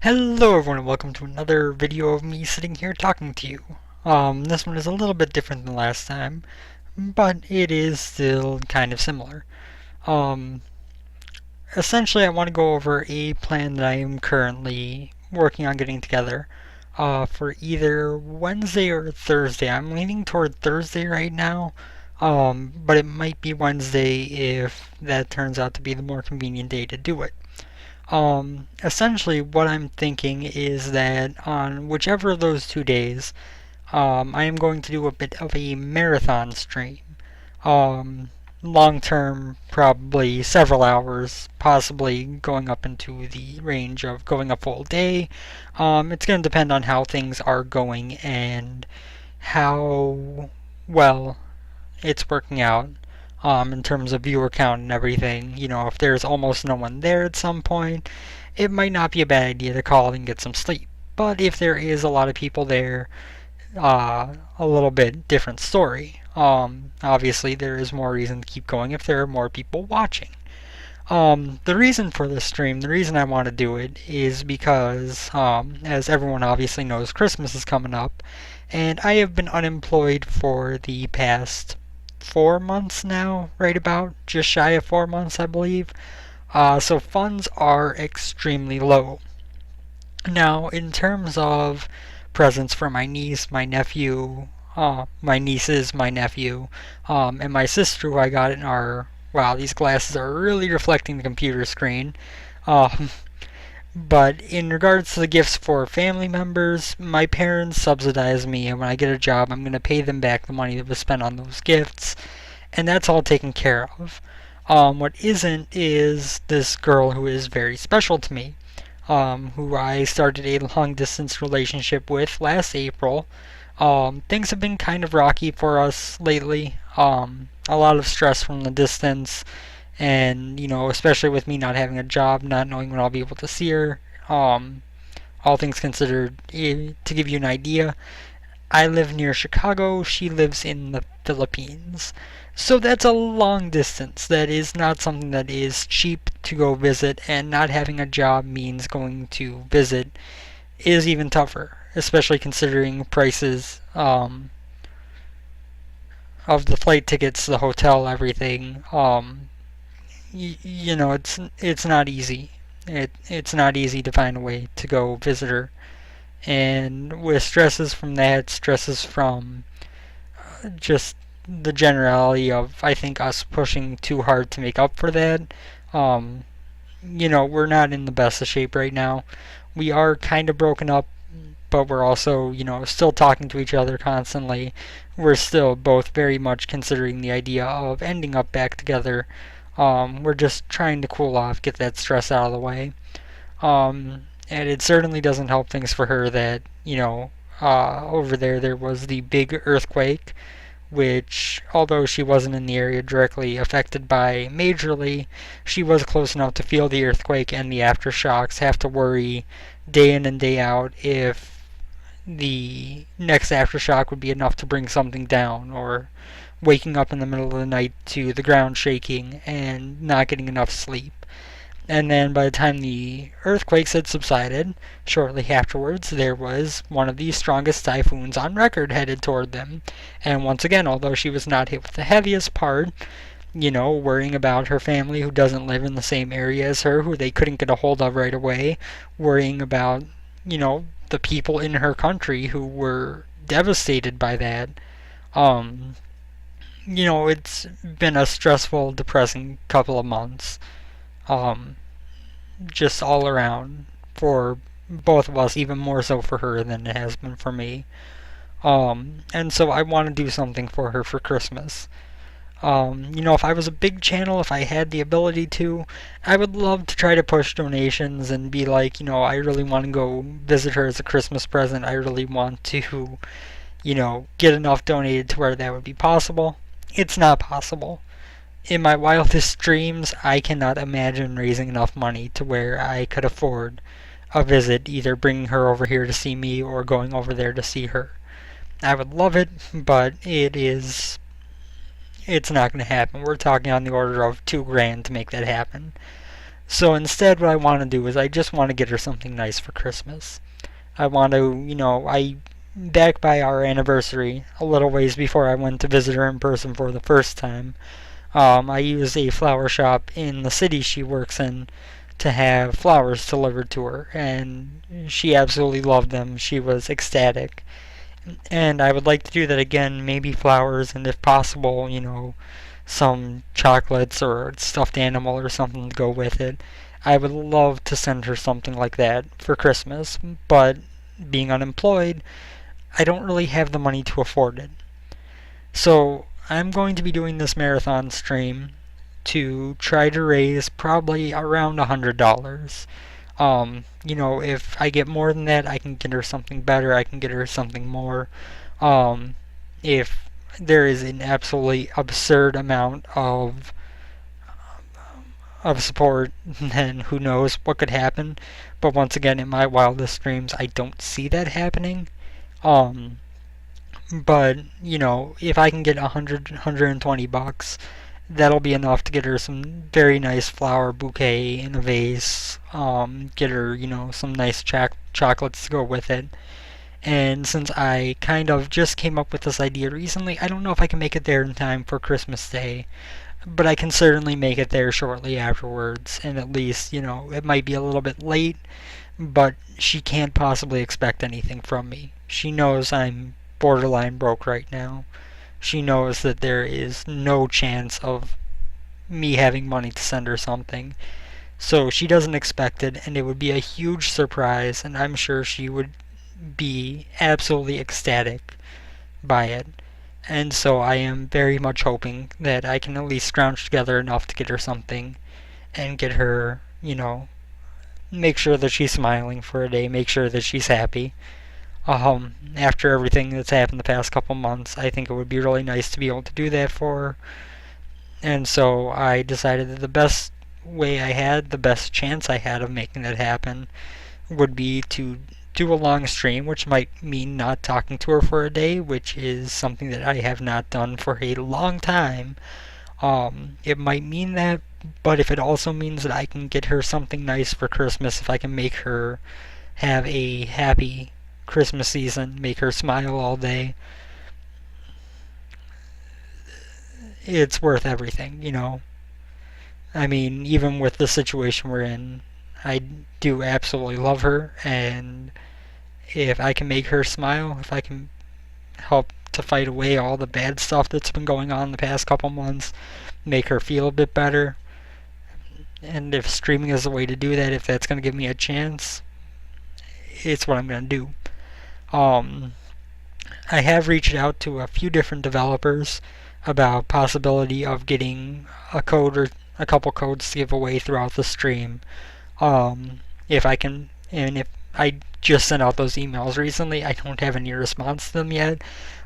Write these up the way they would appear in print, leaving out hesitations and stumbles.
Hello everyone and welcome to another video of me sitting here talking to you. This one is a little bit different than last time, but it is still kind of similar. Um, Essentially I want to go over a plan that I am currently working on getting together for either Wednesday or Thursday. I'm leaning toward Thursday right now, but it might be Wednesday if that turns out to be the more convenient day to do it. Essentially, what I'm thinking is that on whichever of those 2 days, I am going to do a bit of a marathon stream. Um, Long term, probably several hours, possibly going up into the range of going a full day. It's going to depend on how things are going and how well it's working out in terms of viewer count and everything. You know, if there's almost no one there at some point, it might not be a bad idea to call and get some sleep. But if there is a lot of people there, a little bit different story. Obviously, there is more reason to keep going if there are more people watching. The reason for this stream, the reason I want to do it is because, as everyone obviously knows, Christmas is coming up, and I have been unemployed for the past 4 months now, right about, just shy of 4 months, I believe. So funds are extremely low. Now, in terms of presents for my niece, my nephew, my nieces, my nephew, and my sister who I got in our. Wow, these glasses are really reflecting the computer screen. Um, but in regards to the gifts for family members, my parents subsidize me, and when I get a job, I'm going to pay them back the money that was spent on those gifts, and that's all taken care of. What isn't is this girl who is very special to me, who I started a long distance relationship with last April. Things have been kind of rocky for us lately. A lot of stress from the distance, and especially with me not having a job, not knowing when I'll be able to see her. All things considered, to give you an idea, I live near Chicago. She lives in the Philippines. So that's a long distance. That is not something that is cheap to go visit, and not having a job means going to visit is even tougher, especially considering prices of the flight tickets, the hotel, everything. It's not easy. It's not easy to find a way to go visit her, and with stresses from that, stresses from just the generality of, I think, us pushing too hard to make up for that. Um, we're not in the best of shape right now. We are kind of broken up, but we're also, still talking to each other constantly. We're still both very much considering the idea of ending up back together. We're just trying to cool off, get that stress out of the way. And it certainly doesn't help things for her that, over there was the big earthquake, which, although she wasn't in the area directly affected by majorly, she was close enough to feel the earthquake and the aftershocks, have to worry day in and day out if the next aftershock would be enough to bring something down, or waking up in the middle of the night to the ground shaking and not getting enough sleep. And then by the time the earthquakes had subsided, shortly afterwards, there was one of the strongest typhoons on record headed toward them. And once again, although she was not hit with the heaviest part, worrying about her family who doesn't live in the same area as her, who they couldn't get a hold of right away, worrying about, the people in her country who were devastated by that. Um, it's been a stressful, depressing couple of months. Um, just all around for both of us, even more so for her than it has been for me. And so I want to do something for her for Christmas. If I was a big channel, if I had the ability to, I would love to try to push donations and be like, I really want to go visit her as a Christmas present. I really want to, get enough donated to where that would be possible. It's not possible. In my wildest dreams, I cannot imagine raising enough money to where I could afford a visit, either bringing her over here to see me or going over there to see her. I would love it, but it's not going to happen. We're talking on the order of $2,000 to make that happen. So instead, what I want to do is I just want to get her something nice for Christmas. I want to, back by our anniversary, a little ways before I went to visit her in person for the first time, I used a flower shop in the city she works in to have flowers delivered to her, and she absolutely loved them. She was ecstatic. And I would like to do that again, maybe flowers, and if possible, some chocolates or stuffed animal or something to go with it. I would love to send her something like that for Christmas, but being unemployed, I don't really have the money to afford it. So I'm going to be doing this marathon stream to try to raise probably around $100. If I get more than that, I can get her something better. I can get her something more. Um, if there is an absolutely absurd amount of support, then who knows what could happen. But once again, in my wildest dreams, I don't see that happening. Um, but if I can get 120 bucks, that'll be enough to get her some very nice flower bouquet in a vase. Get her, some nice chocolates to go with it. And since I kind of just came up with this idea recently, I don't know if I can make it there in time for Christmas Day, but I can certainly make it there shortly afterwards. And at least, it might be a little bit late, but she can't possibly expect anything from me. She knows I'm borderline broke right now. She knows that there is no chance of me having money to send her something. So she doesn't expect it, and it would be a huge surprise, and I'm sure she would be absolutely ecstatic by it. And so I am very much hoping that I can at least scrounge together enough to get her something and get her, make sure that she's smiling for a day, make sure that she's happy. After everything that's happened the past couple months, I think it would be really nice to be able to do that for her. And so I decided that the best way I had, the best chance I had of making that happen, would be to do a long stream, which might mean not talking to her for a day, which is something that I have not done for a long time. It might mean that, but if it also means that I can get her something nice for Christmas, if I can make her have a happy Christmas season, make her smile all day, it's worth everything. I mean, even with the situation we're in, I do absolutely love her, and if I can make her smile, if I can help to fight away all the bad stuff that's been going on the past couple months, make her feel a bit better, and if streaming is the way to do that, if that's going to give me a chance, it's what I'm going to do. I have reached out to a few different developers about possibility of getting a code or a couple codes to give away throughout the stream. If I can, and if I just sent out those emails recently, I don't have any response to them yet,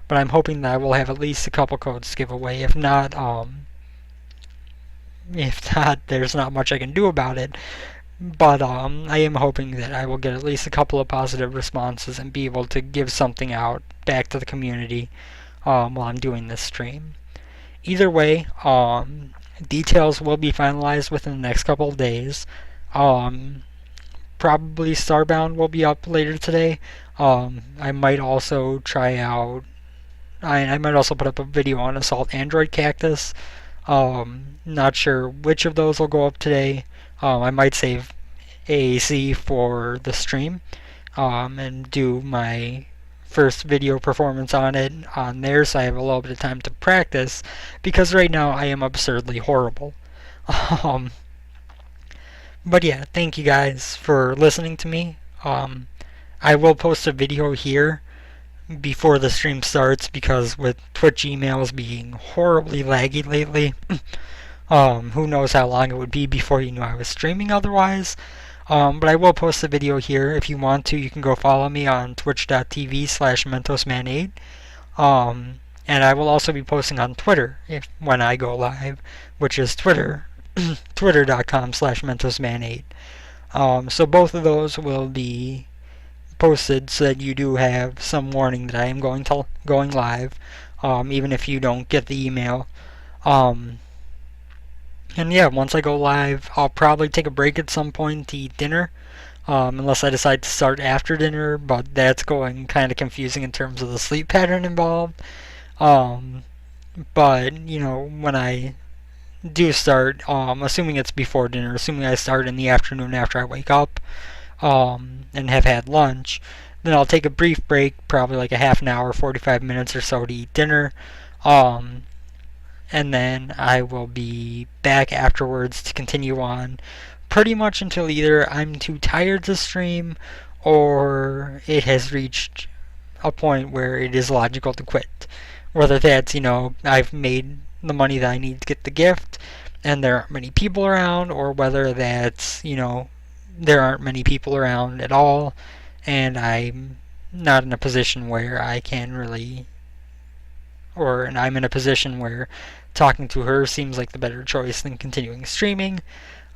but I'm hoping that I will have at least a couple codes to give away. If not, there's not much I can do about it. But I am hoping that I will get at least a couple of positive responses and be able to give something out back to the community while I'm doing this stream. Either way, details will be finalized within the next couple of days. Probably Starbound will be up later today. I might also try out. I might also put up a video on Assault Android Cactus. Not sure which of those will go up today. I might save AAC for the stream and do my first video performance on it on there, so I have a little bit of time to practice, because right now I am absurdly horrible. But yeah, thank you guys for listening to me. I will post a video here before the stream starts, because with Twitch emails being horribly laggy lately, who knows how long it would be before you knew I was streaming otherwise. But I will post a video here. If you want to, you can go follow me on twitch.tv/mentosman8. And I will also be posting on Twitter when I go live, which is twitter.com/mentosman8. So both of those will be posted so that you do have some warning that I am going live, even if you don't get the email. And yeah, once I go live, I'll probably take a break at some point to eat dinner, unless I decide to start after dinner, but that's going kind of confusing in terms of the sleep pattern involved. Um, but, when I do start, assuming it's before dinner, assuming I start in the afternoon after I wake up, and have had lunch, then I'll take a brief break, probably like a half an hour, 45 minutes or so to eat dinner. Um, and then I will be back afterwards to continue on pretty much until either I'm too tired to stream or it has reached a point where it is logical to quit. Whether that's, I've made the money that I need to get the gift and there aren't many people around, or whether that's, there aren't many people around at all and I'm not in a position where I can really, and I'm in a position where talking to her seems like the better choice than continuing streaming.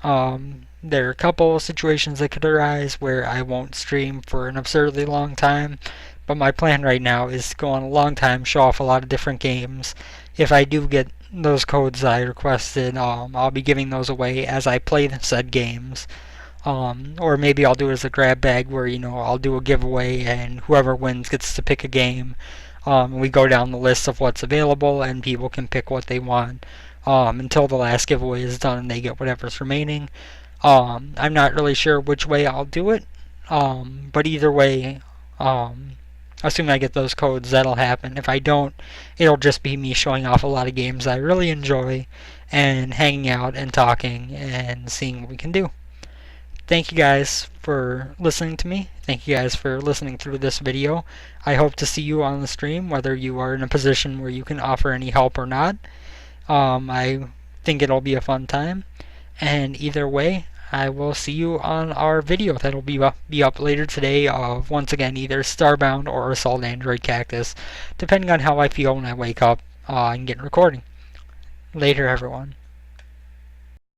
There are a couple situations that could arise where I won't stream for an absurdly long time, but my plan right now is to go on a long time, show off a lot of different games. If I do get those codes I requested, I'll be giving those away as I play said games. Or maybe I'll do it as a grab bag where, I'll do a giveaway and whoever wins gets to pick a game. We go down the list of what's available and people can pick what they want until the last giveaway is done and they get whatever's remaining. I'm not really sure which way I'll do it, but either way, assuming I get those codes, that'll happen. If I don't, it'll just be me showing off a lot of games I really enjoy and hanging out and talking and seeing what we can do. Thank you guys for listening to me. Thank you guys for listening through this video. I hope to see you on the stream, whether you are in a position where you can offer any help or not. I think it'll be a fun time. And either way, I will see you on our video that'll be up later today of, once again, either Starbound or Assault Android Cactus, depending on how I feel when I wake up and get recording. Later, everyone.